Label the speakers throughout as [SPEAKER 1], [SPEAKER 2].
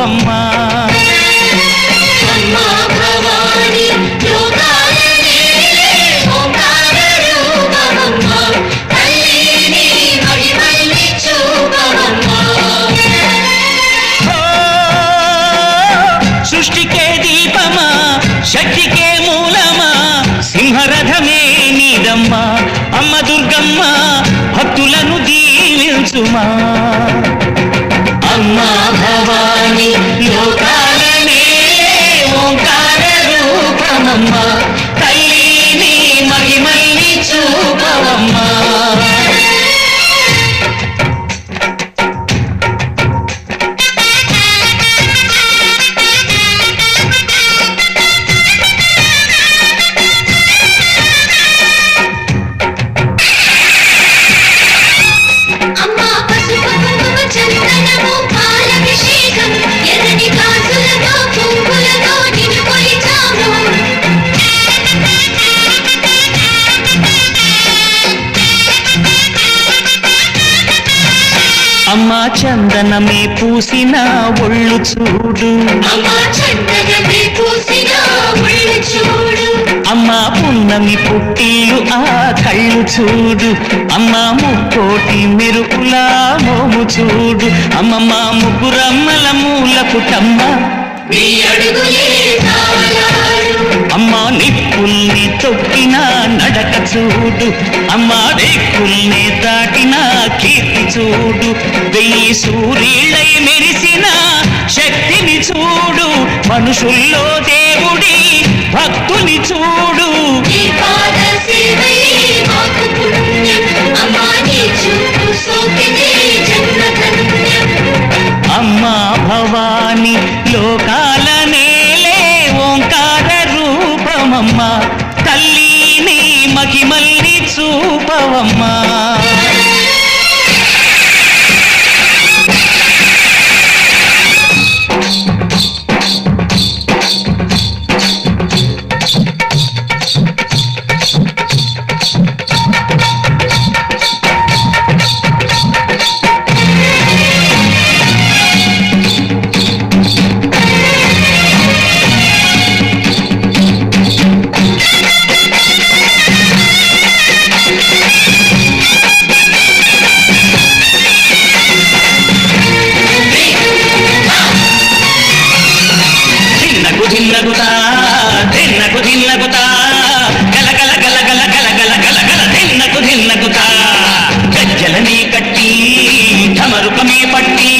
[SPEAKER 1] చూపవమ్మా. సృష్టికే దీపమా శక్తికే మూలమా సింహరథమే నీదమ్మా అమ్మ దుర్గమ్మ భక్తులను దీవించుమా. అమ్మా భవాని లోకాలనే ఓంకార రూపమమ్మా తల్లిని మహిమల్ని చూపవమ్మా. అమ్మా చందనమే పూసిన ఒళ్ళు చూడు అమ్మా పున్నమి పుట్టిలు ఆ కళ్ళు చూడు అమ్మా ముక్కోటి మెరుపులా మోము చూడు అమ్మమ్మ ముగ్గురమ్మల మూల పుటమ్మ అమ్మా నిప్పుల్ని తొక్కిన నడక చూడు అమ్మా రేకుల్ని దాటిన కీర్తి చూడు వెయ్యి సూర్యులై మెరిసిన శక్తిని చూడు మనుషుల్లో దేవుడి భక్తుని చూడు. అమ్మా భవాని లోకాల నేలే ఓంకార రూపమమ్మా తల్లిని మహిమల్ని చూపవమ్మా. ధిన్నగుతా గల గల గల గల గల గల గల గల ధిన్నగుతా గజ్జలనే కట్టి ఢమరుకమే పట్టి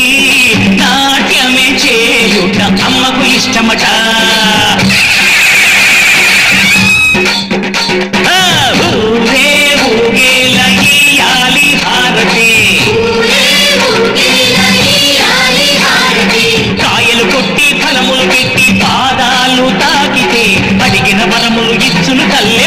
[SPEAKER 1] నాట్యమే చేయుట అమ్మకు ఇష్టమట. ఊరే ఊగేల ఇయ్యాలి హారతి కాయలు కొట్టి ఫలములు పెట్టి పాదాలు తాకితే అడిగిన వరములు ఇచ్చును తల్లి.